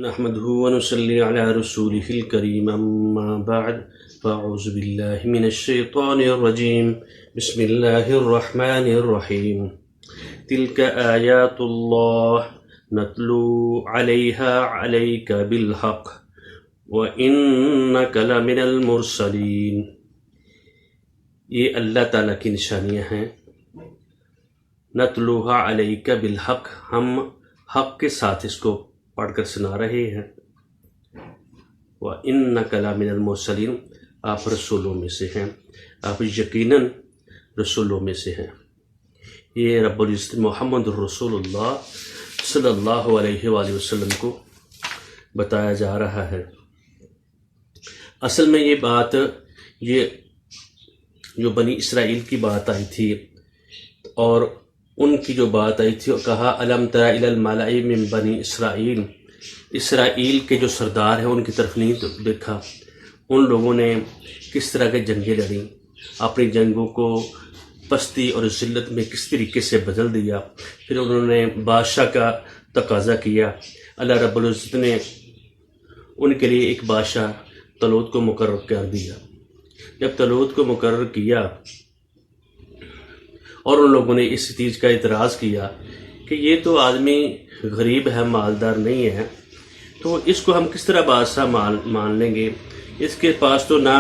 نحمده ونصلي على رسوله الكريم أما بعد فأعوذ بالله من الشيطان الرجيم بسم الله الرحمن الرحيم تلك آيات الله نتلو عليك بالحق وإنك لمن المرسلين۔ یہ اللہ تعالیٰ کی نشانیاں ہیں۔ نتلوها علیک بالحق، ہم حق کے ساتھ اس کو پڑھ کر سنا رہے ہیں۔ وَإِنَّكَ لَمِنَ الْمُرْسَلِينَ، آپ رسولوں میں سے ہیں، آپ یقیناً رسولوں میں سے ہیں۔ یہ رب العزت محمد الرسول اللہ صلی اللہ علیہ وآلہ وسلم کو بتایا جا رہا ہے۔ اصل میں یہ بات، یہ جو بنی اسرائیل کی بات آئی تھی اور ان کی جو بات آئی تھی، اور کہا الم تر الی الملأ من بنی اسرائیل، اسرائیل کے جو سردار ہیں ان کی طرف نہیں دیکھا، ان لوگوں نے کس طرح کے جنگیں لڑیں، اپنی جنگوں کو پستی اور ذلت میں کس طریقے سے بدل دیا، پھر انہوں نے بادشاہ کا تقاضا کیا۔ اللہ رب العزت نے ان کے لیے ایک بادشاہ طالوت کو مقرر کر دیا۔ جب طالوت کو مقرر کیا اور ان لوگوں نے اس چیز کا اعتراض کیا کہ یہ تو آدمی غریب ہے، مالدار نہیں ہے، تو اس کو ہم کس طرح بادشاہ مان لیں گے، اس کے پاس تو نہ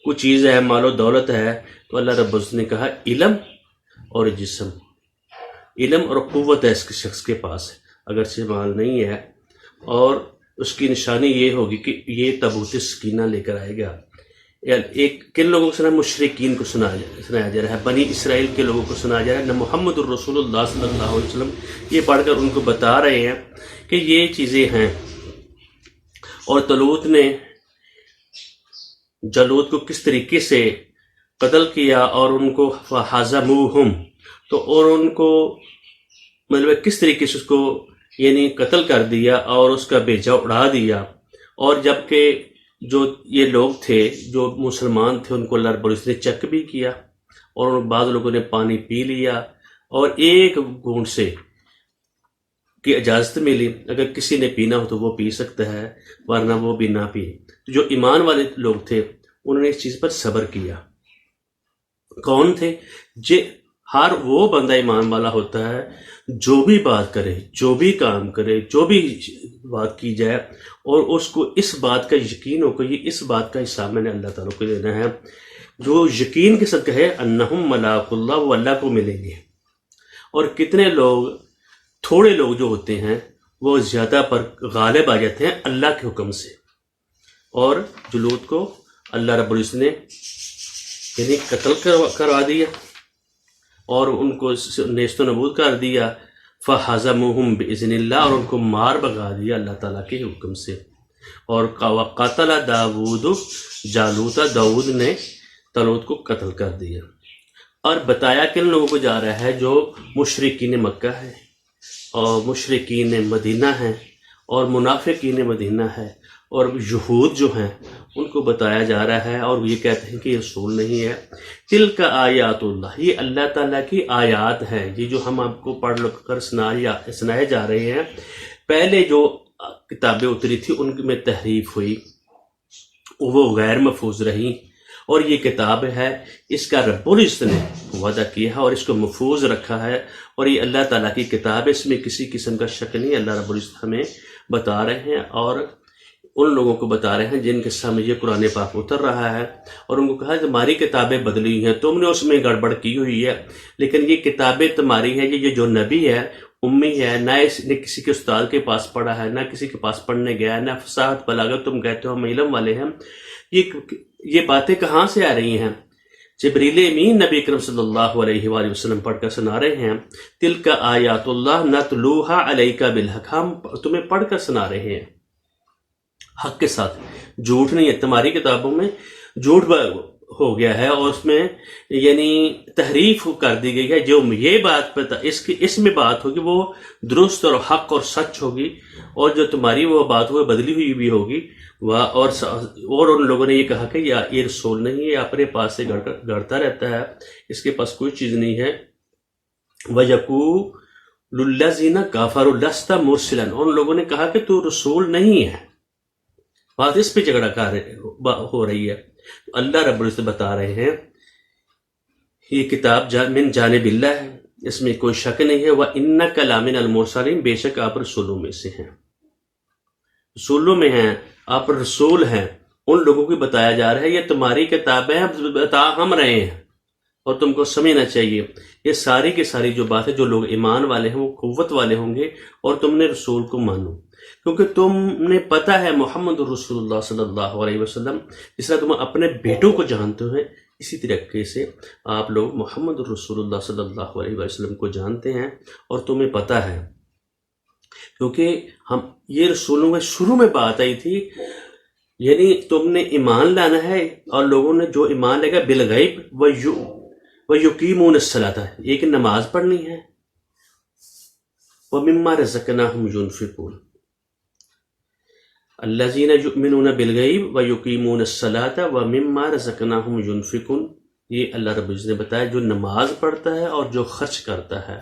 کوئی چیز ہے، مال و دولت ہے۔ تو اللہ رب العزت نے کہا علم اور جسم، علم اور قوت ہے اس کے شخص کے پاس، اگرچہ مال نہیں ہے، اور اس کی نشانی یہ ہوگی کہ یہ تابوت سکینہ لے کر آئے گا۔ ایک کن لوگوں کو سنا، مشرکین کو سنایا جا رہا ہے، بنی اسرائیل کے لوگوں کو سنایا جا رہا ہے، نہ محمد الرسول اللہ صلی اللہ علیہ وسلم یہ پڑھ کر ان کو بتا رہے ہیں کہ یہ چیزیں ہیں۔ اور طالوت نے جالوت کو کس طریقے سے قتل کیا اور ان کو فہزموہم، تو اور ان کو مطلب کس طریقے سے اس کو یعنی قتل کر دیا اور اس کا بیجا اڑا دیا۔ اور جبکہ جو یہ لوگ تھے جو مسلمان تھے ان کو اللہ رب العزت نے چیک بھی کیا، اور بعض لوگوں نے پانی پی لیا اور ایک گھونٹ سے کی اجازت ملی، اگر کسی نے پینا ہو تو وہ پی سکتا ہے، ورنہ وہ بھی نہ پی۔ جو ایمان والے لوگ تھے انہوں نے اس چیز پر صبر کیا۔ کون تھے؟ ہر وہ بندہ ایمان والا ہوتا ہے جو بھی بات کرے، جو بھی کام کرے، جو بھی بات کی جائے، اور اس کو اس بات کا یقین ہو کہ یہ اس بات کا حساب میں نے اللہ تعالیٰ کو دینا ہے، جو یقین کے ساتھ کہے انہم ملاقو اللہ، وہ اللہ کو ملیں گے۔ اور کتنے لوگ، تھوڑے لوگ جو ہوتے ہیں وہ زیادہ پر غالب آ جاتے ہیں اللہ کے حکم سے، اور جالوت کو اللہ رب العزت نے یعنی قتل کروا دیا اور ان کو نیست و نابود کر دیا۔ فہزموہم بإذن اللہ، اور ان کو مار بھگا دیا اللہ تعالیٰ کے حکم سے۔ اور قتل داود جالوت، داود نے طالوت کو قتل کر دیا۔ اور بتایا کن لوگوں کو جا رہا ہے؟ جو مشرکین مکہ ہے اور مشرکین مدینہ ہیں اور منافقین مدینہ ہے اور یہود جو ہیں ان کو بتایا جا رہا ہے، اور یہ کہتے ہیں کہ یہ رسول نہیں ہے۔ تلک آیات اللہ، یہ اللہ تعالیٰ کی آیات ہیں، یہ جو ہم آپ کو پڑھ کر سنائے جا رہے ہیں۔ پہلے جو کتابیں اتری تھی ان میں تحریف ہوئی، وہ غیر محفوظ رہیں، اور یہ کتاب ہے، اس کا رب العزت نے وعدہ کیا ہے اور اس کو محفوظ رکھا ہے، اور یہ اللہ تعالیٰ کی کتاب ہے، اس میں کسی قسم کا شک نہیں۔ اللہ رب العزت ہمیں بتا رہے ہیں اور ان لوگوں کو بتا رہے ہیں جن کے سامنے یہ قرآن پاک اتر رہا ہے، اور ان کو کہا کہ تمہاری کتابیں بدلی ہیں، تم نے اس میں گڑبڑ کی ہوئی ہے، لیکن یہ کتابیں تمہاری ہیں۔ یہ جو نبی ہے امی ہے، نہ اس نے کسی کے استاد کے پاس پڑھا ہے، نہ کسی کے پاس پڑھنے گیا ہے، نہ فصاحت بلاغت تم کہتے ہو ہم علم والے ہیں، یہ باتیں کہاں سے آ رہی ہیں؟ جبریل امین نبی اکرم صلی اللہ علیہ وآلہ وسلم پڑھ کر سنا رہے ہیں۔ تلک آیات اللہ نتلوہا علیک بالحق، ہم تمہیں پڑھ کر سنا رہے ہیں حق کے ساتھ، جھوٹ نہیں ہے۔ تمہاری کتابوں میں جھوٹ ہو گیا ہے اور اس میں یعنی تحریف کر دی گئی ہے، جو یہ بات پتہ اس میں بات ہوگی وہ درست اور حق اور سچ ہوگی، اور جو تمہاری وہ بات ہوگی بدلی ہوئی بھی ہوگی۔ اور ان لوگوں نے یہ کہا کہ یہ رسول نہیں ہے، اپنے پاس سے گڑتا رہتا ہے، اس کے پاس کوئی چیز نہیں ہے۔ للذین کفروا لست مرسلا، ان لوگوں نے کہا کہ تو رسول نہیں ہے، بات اس پہ جھگڑا ہو رہی ہے۔ اللہ رب العزت بتا رہے ہیں یہ کتاب من جانب اللہ ہے، اس میں کوئی شک نہیں ہے، وَإِنَّكَ لَمِنَ الْمُرْسَلِينَ، بے شک آپ رسولوں میں سے ہیں، رسولوں میں ہیں، آپ رسول ہیں۔ ان لوگوں کو بتایا جا رہا ہے یہ تمہاری کتابیں بتا ہم رہے ہیں اور تم کو سمجھنا چاہیے۔ یہ ساری کی ساری جو بات ہے، جو لوگ ایمان والے ہیں وہ قوت والے ہوں گے، اور تم نے رسول کو مانو، کیونکہ تم نے پتہ ہے محمد رسول اللہ صلی اللہ علیہ وسلم، جس طرح تم اپنے بیٹوں کو جانتے ہیں اسی طریقے سے آپ لوگ محمد رسول اللہ صلی اللہ علیہ وسلم کو جانتے ہیں، اور تمہیں پتہ ہے، کیونکہ یہ رسولوں میں شروع میں بات آئی تھی، یعنی تم نے ایمان لانا ہے، اور لوگوں نے جو ایمان لے گا بالغیب وَيُقِيمُونَ الصَّلَاةَ، ایک نماز پڑھنی ہے، وَمِمَّا رَزَقْنَاهُمْ يُنْفِقُونَ، الَّذِينَ يُؤْمِنُونَ بِالْغَيْبِ وَيُقِيمُونَ الصَّلَاةَ وَمِمَّا رَزَقْنَاهُمْ يُنْفِقُونَ، یہ اللہ رب العزت نے بتایا جو نماز پڑھتا ہے اور جو خرچ کرتا ہے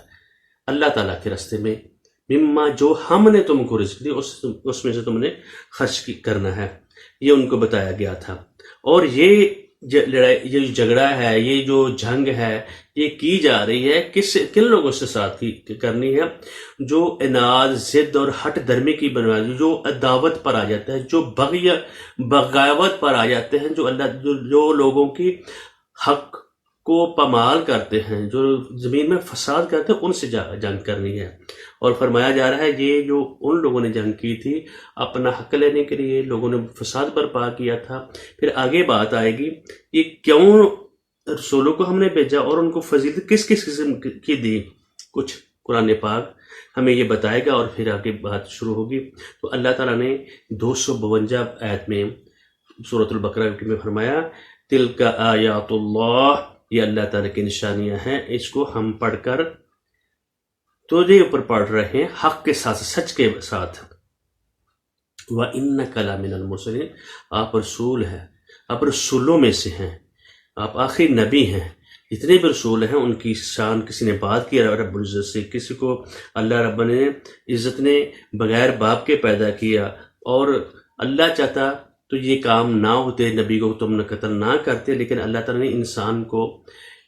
اللہ تعالیٰ کے راستے میں، مما جو ہم نے تم کو رزق دی اس میں سے تم نے خرچ کرنا ہے، یہ ان کو بتایا گیا تھا۔ اور یہ لڑائی، یہ جو جھگڑا ہے، یہ جو جنگ ہے، یہ کی جا رہی ہے کن لوگوں سے ساتھ کرنی ہے؟ جو اناد، ضد اور ہٹ درمی کی بنیاد، جو عداوت پر آ جاتا ہے، جو بغاوت پر آ جاتے ہیں، جو لوگوں کی حق کو پامال کرتے ہیں، جو زمین میں فساد کرتے ہیں، ان سے جنگ کرنی ہے۔ اور فرمایا جا رہا ہے یہ جو ان لوگوں نے جنگ کی تھی اپنا حق لینے کے لیے، لوگوں نے فساد برپا کیا تھا۔ پھر آگے بات آئے گی یہ کیوں رسولوں کو ہم نے بھیجا اور ان کو فضیلت کس کس قسم کی دی، کچھ قرآن پاک ہمیں یہ بتائے گا، اور پھر آگے بات شروع ہوگی۔ تو اللہ تعالیٰ نے 252 آیت میں سورۃ البقرہ میں فرمایا تلک آیات اللہ، یہ اللہ تعالیٰ کی نشانیاں ہیں، اس کو ہم پڑھ کر تجھے اوپر پڑھ رہے ہیں حق کے ساتھ، سچ کے ساتھ۔ وَإِنَّكَ لَمِنَ الْمُرْسَلِينَ، آپ رسول ہیں، آپ رسولوں میں سے ہیں، آپ آخری نبی ہیں۔ جتنے بھی رسول ہیں ان کی شان کسی نے بات کی رب العزت سے، کسی کو اللہ رب نے عزت نے بغیر باپ کے پیدا کیا، اور اللہ چاہتا تو یہ کام نہ ہوتے، نبی کو تم نے قتل نہ کرتے، لیکن اللہ تعالیٰ نے انسان کو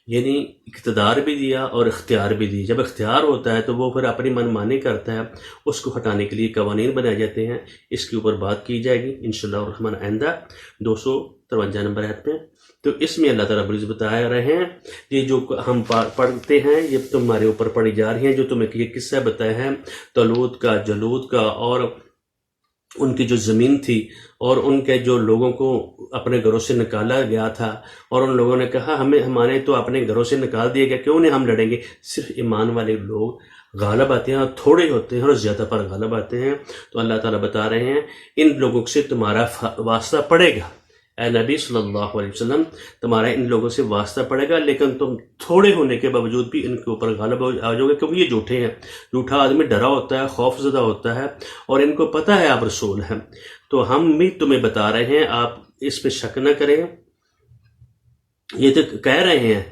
یعنی اقتدار بھی دیا اور اختیار بھی دی۔ جب اختیار ہوتا ہے تو وہ پھر اپنی من مانی کرتا ہے، اس کو ہٹانے کے لیے قوانین بنائے جاتے ہیں۔ اس کے اوپر بات کی جائے گی انشاءاللہ الرحمن آئندہ 253 نمبر آیت میں۔ تو اس میں اللہ تعالیٰ رب العزت بتا رہے ہیں یہ جو ہم پڑھتے ہیں یہ تمہارے اوپر پڑھی جا رہی ہیں، جو تمہیں یہ قصہ بتایا ہے طالوت کا، جالوت کا، اور ان کی جو زمین تھی، اور ان کے جو لوگوں کو اپنے گھروں سے نکالا گیا تھا، اور ان لوگوں نے کہا ہمارے تو اپنے گھروں سے نکال دیا گیا، کیوں نہیں ہم لڑیں گے؟ صرف ایمان والے لوگ غالب آتے ہیں، اور تھوڑے ہوتے ہیں اور زیادہ پر غالب آتے ہیں۔ تو اللہ تعالیٰ بتا رہے ہیں ان لوگوں سے تمہارا واسطہ پڑے گا، اے نبی صلی اللہ علیہ وسلم، تمہارا ان لوگوں سے واسطہ پڑے گا، لیکن تم تھوڑے ہونے کے باوجود بھی ان کے اوپر غالب آ جاؤ گے، کیونکہ یہ جھوٹے ہیں۔ جھوٹا آدمی ڈرا ہوتا ہے، خوف زدہ ہوتا ہے، اور ان کو پتہ ہے آپ رسول ہیں۔ تو ہم بھی تمہیں بتا رہے ہیں، آپ اس پہ شک نہ کریں۔ یہ تو کہہ رہے ہیں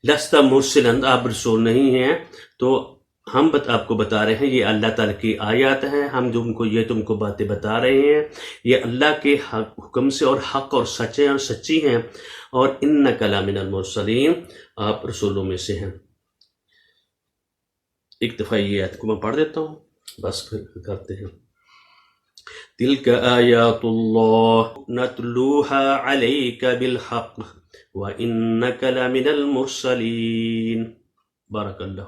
لست مرسلا، آپ رسول نہیں ہیں، تو ہم آپ کو بتا رہے ہیں یہ اللہ تعالیٰ کی آیات ہیں، ہم تم کو باتیں بتا رہے ہیں، یہ اللہ کے حکم سے اور حق اور سچے اور سچی ہیں، اور انک لمن المرسلین، آپ رسولوں میں سے ہیں۔ ایک دفعہ یہ آیت کو میں پڑھ دیتا ہوں، بس پھر کرتے ہیں۔ تلک آیات اللہ نتلوها علیک بالحق وانک لمن المرسلین۔ بارک اللہ۔